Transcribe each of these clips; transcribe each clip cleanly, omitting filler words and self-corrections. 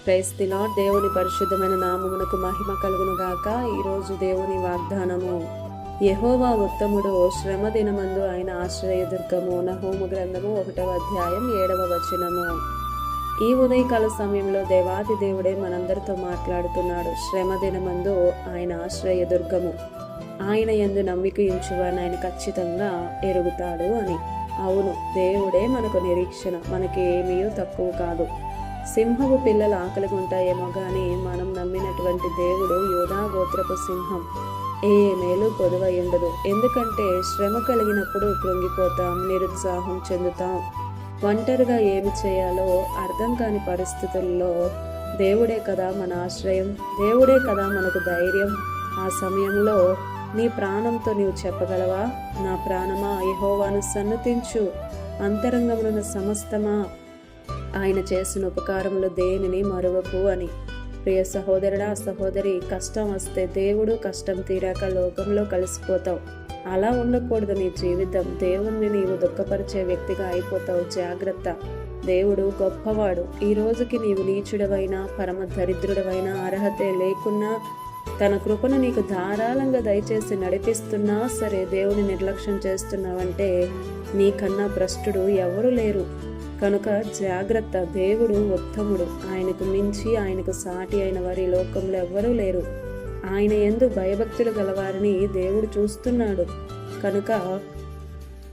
Praise the lord. దేవుని పరిశుద్ధమైన నామమునకు మహిమ కలుగును గాక. ఈరోజు దేవుని వాగ్దానము, యెహోవా ఉత్తముడు, శ్రమ దినమందు ఆయన ఆశ్రయదుర్గము. నహూము గ్రంథము 1వ అధ్యాయం 7వ వచనము. ఈ ఉదయకాల సమయంలో దేవాది దేవుడే మనందరితో మాట్లాడుతున్నాడు. శ్రమ దినమందు ఆయన ఆశ్రయదుర్గము, ఆయన యందు నమ్మిక ఉంచువాని ఆయన ఖచ్చితంగా ఎరుగుతాడు అని. అవును, దేవుడే మనకు నిరీక్షణ, మనకి ఏమీ తక్కువ కాదు. సింహపు పిల్లలు ఆకలిగా ఉంటాయేమో కానీ మనం నమ్మినటువంటి దేవుడు యూదా గోత్రపు సింహం, ఏ మేలు పొదువై ఉండదు. ఎందుకంటే శ్రమ కలిగినప్పుడు కృంగిపోతాం, నిరుత్సాహం చెందుతాం, ఒంటరిగా ఏమి చేయాలో అర్థం కాని పరిస్థితుల్లో దేవుడే కదా మన ఆశ్రయం, దేవుడే కదా మనకు ధైర్యం. ఆ సమయంలో నీ ప్రాణంతో నీవు చెప్పగలవా, నా ప్రాణమా యెహోవాను సన్నతించు, అంతరంగమున సమస్తమా ఆయన చేసిన ఉపకారములు దేనిని మరువకు అని. ప్రియ సహోదరుడా, సహోదరి, కష్టం వస్తే దేవుడు, కష్టం తీరాక లోకంలో కలిసిపోతావు. అలా ఉండకూడదు నీ జీవితం. దేవుణ్ణి నీవు దుఃఖపరిచే వ్యక్తిగా అయిపోతావు. జాగ్రత్త. దేవుడు గొప్పవాడు. ఈ రోజుకి నీవు నీచుడవైనా, పరమ దరిద్రుడవైనా, అర్హతే లేకున్నా, తన కృపను నీకు ధారాళంగా దయచేసి నడిపిస్తున్నా సరే దేవుని నిర్లక్ష్యం చేస్తున్నావంటే నీకన్నా భ్రష్టుడు ఎవరు లేరు. కనుక జాగ్రత్త. దేవుడు ఉత్తముడు. ఆయనకు మించి, ఆయనకు సాటి అయిన వారి లోకంలో ఎవ్వరూ లేరు. ఆయన యందు భయభక్తులు గలవారిని దేవుడు చూస్తున్నాడు. కనుక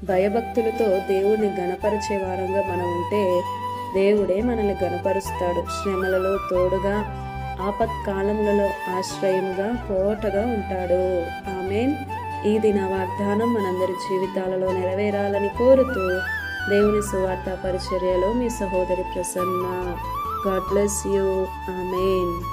భయభక్తులతో దేవుడిని గణపరిచే వారంగా మనం ఉంటే దేవుడే మనల్ని గణపరుస్తాడు. శ్రమలలో తోడుగా, ఆపత్కాలములలో ఆశ్రయంగా, కోటగా ఉంటాడు. ఆమేన్. ఈ దిన వాగ్దానం మనందరి జీవితాలలో నెరవేరాలని కోరుతూ దేవుని సువార్త పరిచర్యలో మీ సహోదరి Prasanna. God bless you. Amen.